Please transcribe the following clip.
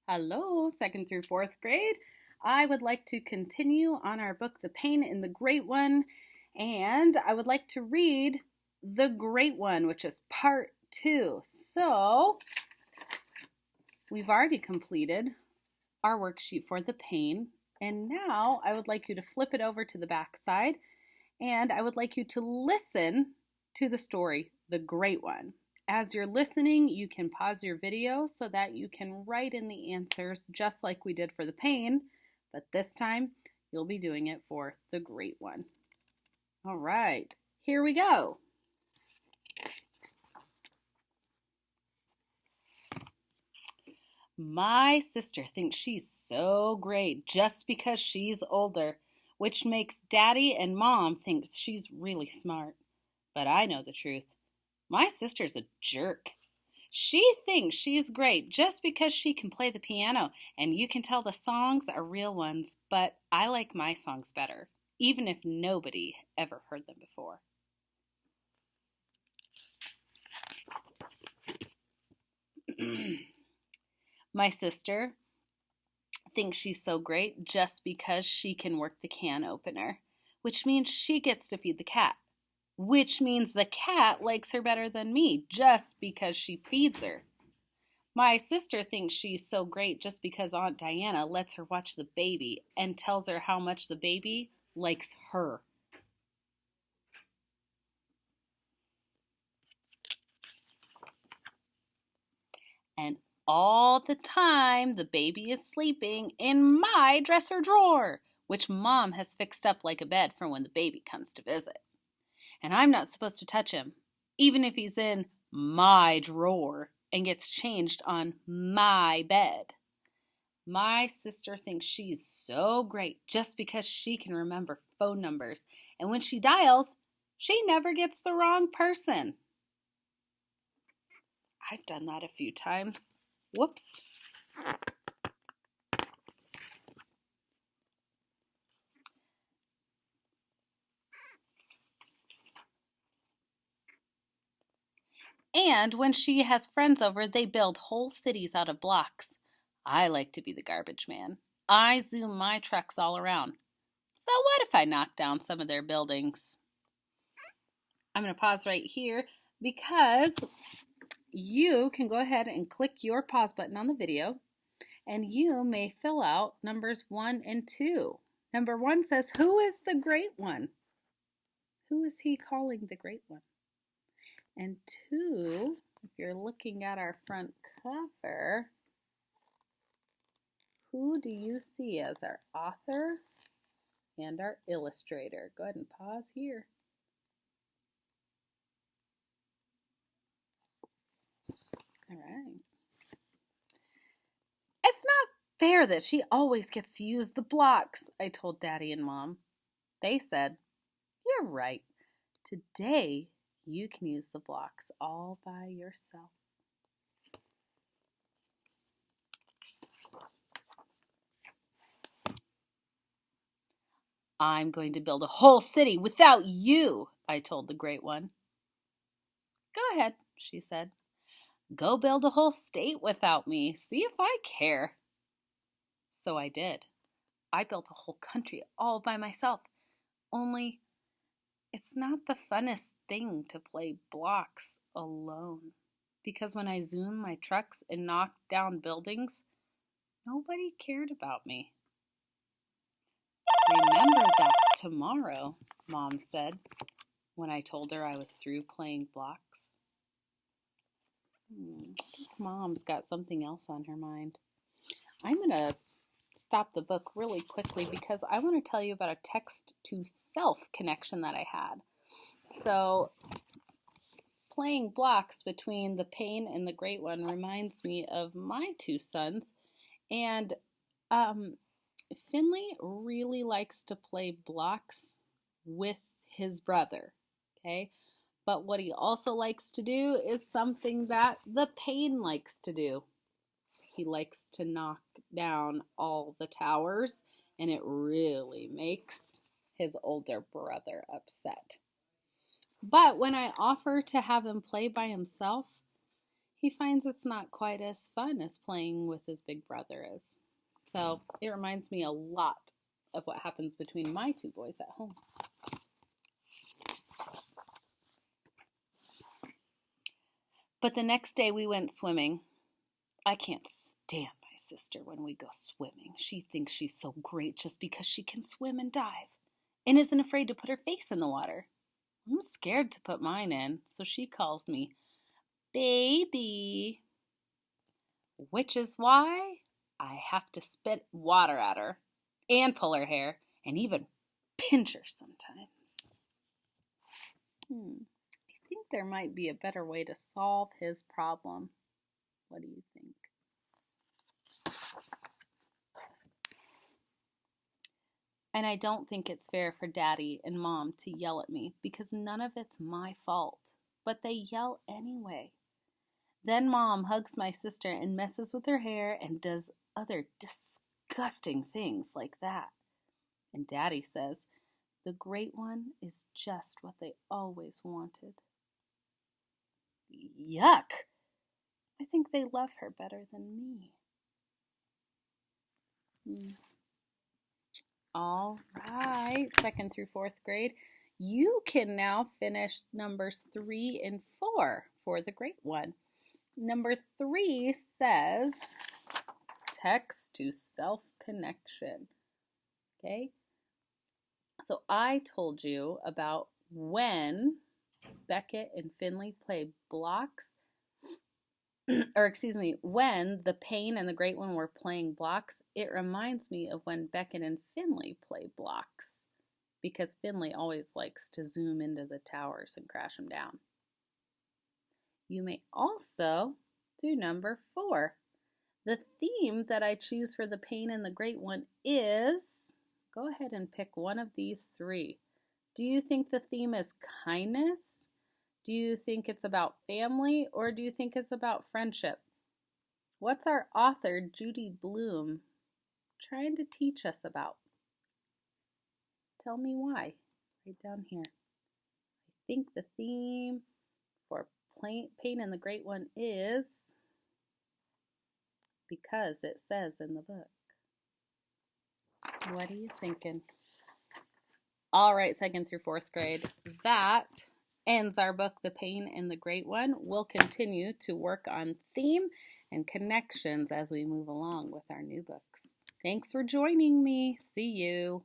Hello, second through fourth grade. I would like to continue on our book, The Pain in the Great One, and I would like to read The Great One, which is part 2. So, we've already completed our worksheet for the pain, and now I would like you to flip it over to the back side, and I would like you to listen to the story, The Great One. As you're listening, you can pause your video so that you can write in the answers just like we did for the pain, but this time you'll be doing it for the Great One. All right, here we go. My sister thinks she's so great just because she's older, which makes Daddy and Mom think she's really smart. But I know the truth. My sister's a jerk. She thinks she's great just because she can play the piano, and you can tell the songs are real ones, but I like my songs better, even if nobody ever heard them before. My sister thinks she's so great just because she can work the can opener, which means she gets to feed the cat. Which means the cat likes her better than me just because she feeds her. My sister thinks she's so great just because Aunt Diana lets her watch the baby and tells her how much the baby likes her. And all the time the baby is sleeping in my dresser drawer, which Mom has fixed up like a bed for when the baby comes to visit. And I'm not supposed to touch him, even if he's in my drawer and gets changed on my bed. My sister thinks she's so great just because she can remember phone numbers, and when she dials, she never gets the wrong person. I've done that a few times. Whoops. And when she has friends over, they build whole cities out of blocks. I like to be the garbage man. I zoom my trucks all around. So what if I knock down some of their buildings? I'm going to pause right here because you can go ahead and click your pause button on the video, and you may fill out numbers 1 and 2. Number 1 says, who is the great one? Who is he calling the great one? And 2, if you're looking at our front cover, who do you see as our author and our illustrator? Go ahead and pause here. All right. It's not fair that she always gets to use the blocks, I told Daddy and Mom. They said, you're right. Today, you can use the blocks all by yourself. I'm going to build a whole city without you, I told the Great One. Go ahead, she said. Go build a whole state without me. See if I care. So I did. I built a whole country all by myself. Only, it's not the funnest thing to play blocks alone. Because when I zoomed my trucks and knocked down buildings, nobody cared about me. Remember that tomorrow, Mom said, when I told her I was through playing blocks. I think Mom's got something else on her mind. I'm going to stop the book really quickly because I want to tell you about a text to self connection that I had. So, playing blocks between the pain and the great one reminds me of my 2 sons. And Finley really likes to play blocks with his brother, okay? But what he also likes to do is something that the pain likes to do. He likes to knock down all the towers, and it really makes his older brother upset. But when I offer to have him play by himself, he finds it's not quite as fun as playing with his big brother is. So it reminds me a lot of what happens between my two boys at home. But the next day we went swimming. I can't stand my sister when we go swimming. She thinks she's so great just because she can swim and dive and isn't afraid to put her face in the water. I'm scared to put mine in, so she calls me baby, which is why I have to spit water at her and pull her hair and even pinch her sometimes. I think there might be a better way to solve his problem. What do you think? And I don't think it's fair for Daddy and Mom to yell at me because none of it's my fault, but they yell anyway. Then Mom hugs my sister and messes with her hair and does other disgusting things like that. And Daddy says, the great one is just what they always wanted. Yuck! I think they love her better than me. All right, 2nd through 4th grade. You can now finish numbers 3 and 4 for the great one. Number 3 says text to self-connection. Okay? So I told you about when Beckett and Finley play blocks, when the Pain and the Great One were playing blocks. It reminds me of when Beckett and Finley play blocks because Finley always likes to zoom into the towers and crash them down. You may also do number 4. The theme that I choose for the Pain and the Great One is, go ahead and pick one of these 3. Do you think the theme is kindness? Do you think it's about family, or do you think it's about friendship? What's our author, Judy Blume, trying to teach us about? Tell me why. Right down here. I think the theme for Pain and the Great One is because it says in the book. What are you thinking? All right, 2nd through 4th grade. That ends our book, The Pain and the Great One. We'll continue to work on theme and connections as we move along with our new books. Thanks for joining me. See you.